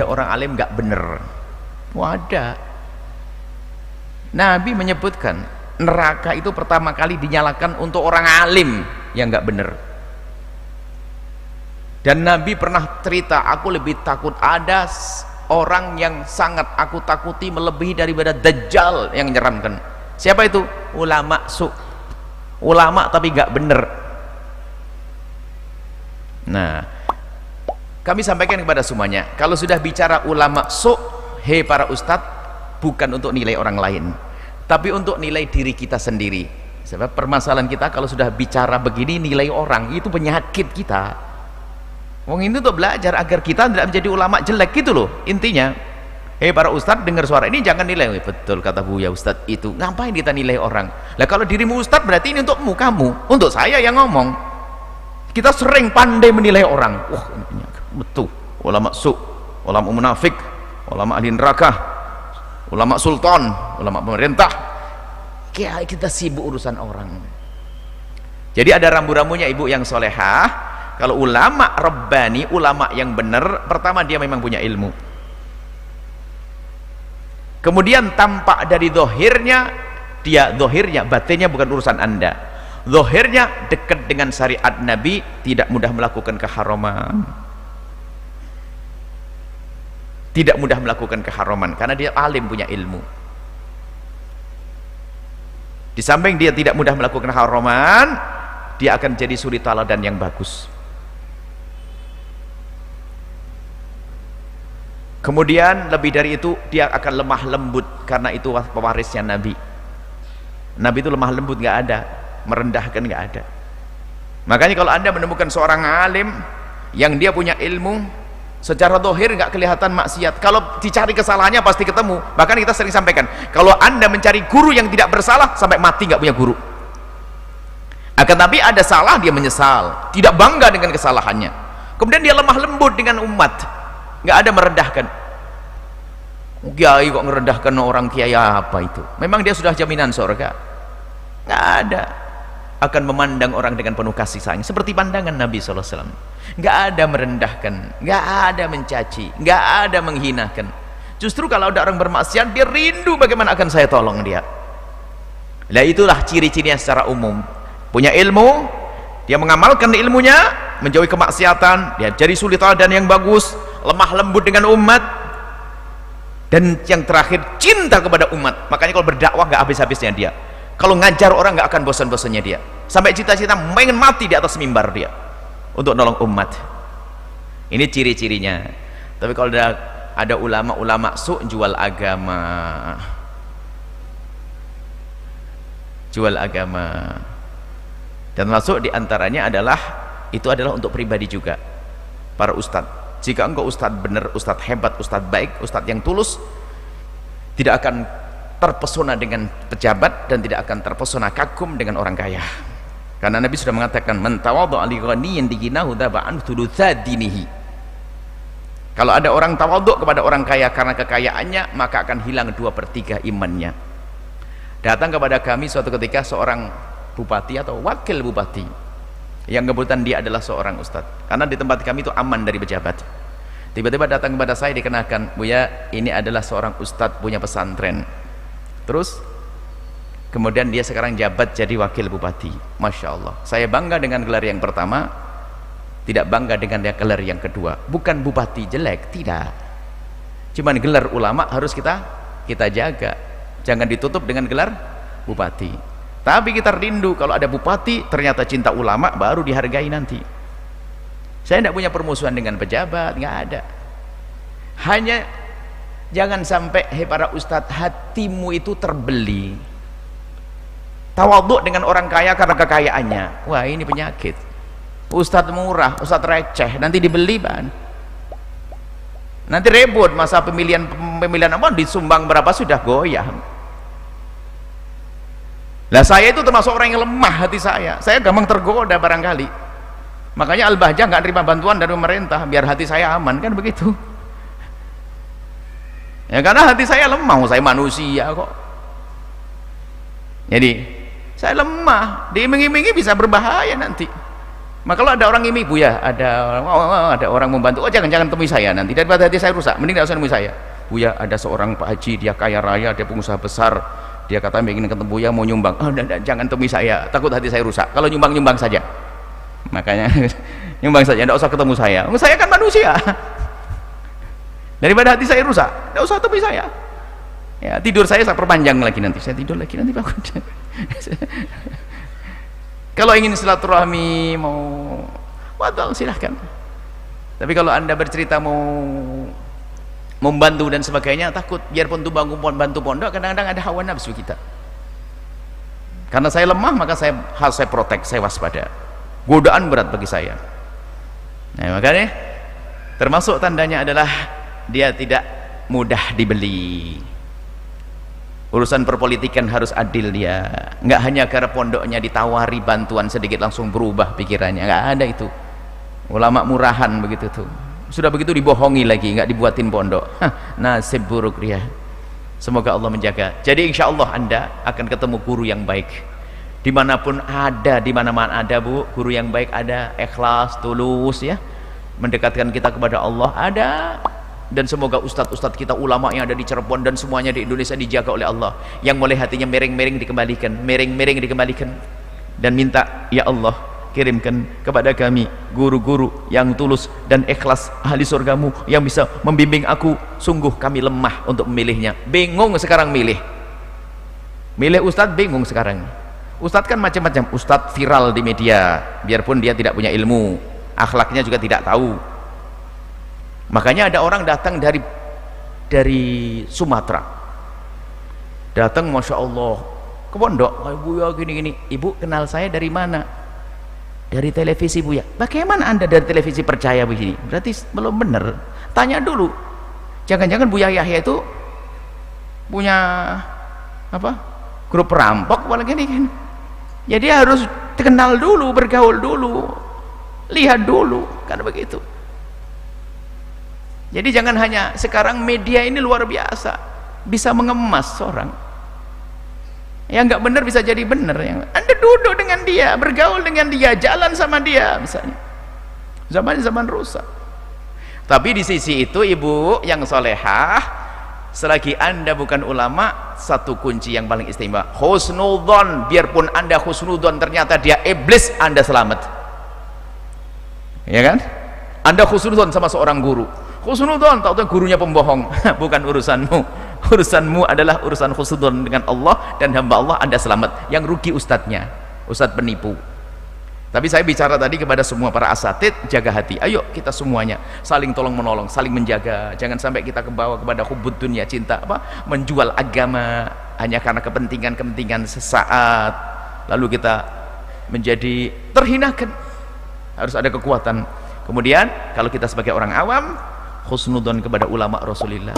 orang alim nggak bener. Ada. Nabi menyebutkan neraka itu pertama kali dinyalakan untuk orang alim yang nggak bener. Dan Nabi pernah cerita, aku lebih takut ada orang yang sangat aku takuti melebihi daripada Dajjal yang menyeramkan. Siapa itu? Ulama su. Ulama tapi nggak bener. Nah, kami sampaikan kepada semuanya, kalau sudah bicara ulama su, hei para ustadz, bukan untuk nilai orang lain, tapi untuk nilai diri kita sendiri. Sebab permasalahan kita kalau sudah bicara begini nilai orang, itu penyakit kita. Wong ini untuk belajar agar kita tidak menjadi ulama jelek gitu loh intinya. Hei para ustadz, dengar suara ini jangan nilai. Betul kata Buya ustadz itu. Ngapain kita nilai orang? Lah kalau dirimu ustadz berarti ini untukmu, kamu. Untuk saya yang ngomong. Kita sering pandai menilai orang. Wah ini penyakit. Betul. Ulama su, ulama munafik, ulama ahli neraka, ulama sultan, ulama pemerintah. Kayak kita sibuk urusan orang. Jadi ada rambu-rambunya ibu yang solehah. Kalau ulama rabbani, ulama yang benar, pertama dia memang punya ilmu. Kemudian tampak dari dohirnya, dia dohirnya, batinnya bukan urusan anda. Dohirnya dekat dengan syariat Nabi, tidak mudah melakukan keharaman. Tidak mudah melakukan keharaman karena dia alim, punya ilmu. Di samping dia tidak mudah melakukan keharaman, dia akan jadi suri teladan yang bagus. Kemudian lebih dari itu, dia akan lemah lembut karena itu pewarisnya Nabi. Nabi itu lemah lembut, nggak ada, merendahkan nggak ada. Makanya kalau anda menemukan seorang alim yang dia punya ilmu, secara dohir nggak kelihatan maksiat, kalau dicari kesalahannya pasti ketemu. Bahkan kita sering sampaikan, kalau anda mencari guru yang tidak bersalah, sampai mati nggak punya guru. Akan tapi ada salah, dia menyesal, tidak bangga dengan kesalahannya. Kemudian dia lemah lembut dengan umat, nggak ada merendahkan. Kiai kok merendahkan orang kiai apa itu? Memang dia sudah jaminan surga? Nggak ada. Akan memandang orang dengan penuh kasih sayang seperti pandangan Nabi SAW. Nggak ada merendahkan, nggak ada mencaci, nggak ada menghinakan. Justru kalau ada orang bermaksiat, dia rindu bagaimana akan saya tolong dia. Nah itulah ciri-cirinya secara umum. Punya ilmu, dia mengamalkan ilmunya, menjauhi kemaksiatan, dia jadi suri teladan yang bagus, lemah lembut dengan umat, dan yang terakhir cinta kepada umat. Makanya kalau berdakwah nggak habis-habisnya dia, kalau ngajar orang nggak akan bosan-bosannya dia, sampai cita-cita pengen mati di atas mimbar dia untuk nolong umat. Ini ciri-cirinya. Tapi kalau ada ulama-ulama su, jual agama, jual agama. Dan masuk diantaranya adalah, itu adalah untuk pribadi juga para ustadz. Jika engkau ustadz benar, ustadz hebat, ustadz baik, ustadz yang tulus, tidak akan terpesona dengan pejabat dan tidak akan terpesona kagum dengan orang kaya. Karena Nabi sudah mengatakan, man tawadhu'a li ghaniyyin diginahu dzaba'an thulutsa dinihi. Kalau ada orang tawadhu kepada orang kaya karena kekayaannya, maka akan hilang 2/3 imannya. Datang kepada kami suatu ketika seorang bupati atau wakil bupati, yang kebetulan dia adalah seorang ustadz, karena di tempat kami itu aman dari pejabat. Tiba-tiba datang kepada saya, dikenakan, Buya, ini adalah seorang ustadz punya pesantren. Terus kemudian dia sekarang jabat jadi wakil bupati. Masya Allah, saya bangga dengan gelar yang pertama, tidak bangga dengan gelar yang kedua. Bukan bupati jelek, tidak, cuman gelar ulama harus kita jaga, jangan ditutup dengan gelar bupati. Tapi kita rindu kalau ada bupati ternyata cinta ulama, baru dihargai nanti. Saya tidak punya permusuhan dengan pejabat, nggak ada. Hanya jangan sampai, hei para ustadz, hatimu itu terbeli. Tawadhu dengan orang kaya karena kekayaannya. Wah, ini penyakit. Ustadz murah, ustadz receh, nanti dibeli ban. Nanti ribut masa pemilihan apa, disumbang berapa sudah goyah. Lah saya itu termasuk orang yang lemah hati saya gampang tergoda barangkali. Makanya Al-Bahjah nggak terima bantuan dari pemerintah biar hati saya aman, kan begitu ya, karena hati saya lemah, saya manusia kok. Jadi saya lemah, diiming-imingi bisa berbahaya nanti. Maka kalau ada orang ini, Buya, ada orang membantu, oh jangan temui saya nanti, daripada hati saya rusak, mending tidak usah temui saya. Buya, ada seorang Pak Haji, dia kaya raya, dia pengusaha besar, dia katanya ingin ketemu Buya, mau nyumbang. Oh, jangan temui saya, takut hati saya rusak. Kalau nyumbang saja. Makanya nyumbang saja, tidak usah ketemu saya. Saya kan manusia. Daripada hati saya rusak, tidak usah temui saya. Ya, tidur saya perpanjang lagi nanti. Saya tidur lagi nanti bangun. Kalau ingin silaturahmi, mau wadal, silahkan. Tapi kalau anda bercerita mau membantu dan sebagainya, takut biarpun itu bantu pondok, kadang-kadang ada hawa nafsu kita. Karena saya lemah, maka harus saya protek, saya waspada. Godaan berat bagi saya. Nah, makanya termasuk tandanya adalah dia tidak mudah dibeli. Urusan perpolitikan harus adil dia, nggak hanya karena pondoknya ditawari bantuan sedikit langsung berubah pikirannya, nggak ada itu. Ulama murahan begitu tuh, sudah begitu dibohongi lagi, nggak dibuatin pondok. Nasib buruk dia. Semoga Allah menjaga. Jadi insya Allah anda akan ketemu guru yang baik dimanapun ada, di mana-mana ada, Bu, guru yang baik ada, ikhlas, tulus, ya, mendekatkan kita kepada Allah ada. Dan semoga ustadz-ustadz kita, ulama yang ada di Cirebon dan semuanya di Indonesia dijaga oleh Allah, yang mulai hatinya miring-miring dikembalikan, dan minta, ya Allah, kirimkan kepada kami guru-guru yang tulus dan ikhlas, ahli surgamu, yang bisa membimbing aku. Sungguh kami lemah untuk memilihnya, bingung sekarang milih ustadz, bingung sekarang. Ustadz kan macam-macam, ustadz viral di media, biarpun dia tidak punya ilmu, akhlaknya juga tidak tahu. Makanya ada orang datang dari Sumatera, datang, masya Allah, ke pondok. Buya gini-gini. Ibu kenal saya dari mana? Dari televisi, Buya. Bagaimana anda dari televisi percaya begini? Berarti belum benar. Tanya dulu, jangan-jangan Buya Yahya itu punya apa, grup perampok apalagi ini kan. Jadi harus kenal dulu, bergaul dulu, lihat dulu, kan begitu. Jadi jangan hanya, sekarang media ini luar biasa, bisa mengemas orang. Yang nggak benar bisa jadi benar. Yang anda duduk dengan dia, bergaul dengan dia, jalan sama dia, misalnya. Zaman rusak. Tapi di sisi itu, ibu yang solehah, selagi anda bukan ulama, satu kunci yang paling istimewa, husnudzon. Biarpun anda husnudzon, ternyata dia iblis, anda selamat. Ya kan? Anda husnudzon sama seorang guru, husnudzon, tahu-tahu gurunya pembohong. Bukan urusanmu. Urusanmu adalah urusan husnudzon dengan Allah dan hamba Allah, anda selamat. Yang rugi ustadznya, ustadz penipu. Tapi saya bicara tadi kepada semua para asatid, jaga hati. Ayo kita semuanya saling tolong menolong, saling menjaga. Jangan sampai kita kebawa kepada hubud dunia, cinta menjual agama hanya karena kepentingan sesaat, lalu kita menjadi terhinakan. Harus ada kekuatan. Kemudian kalau kita sebagai orang awam, husnudzon kepada ulama Rasulullah.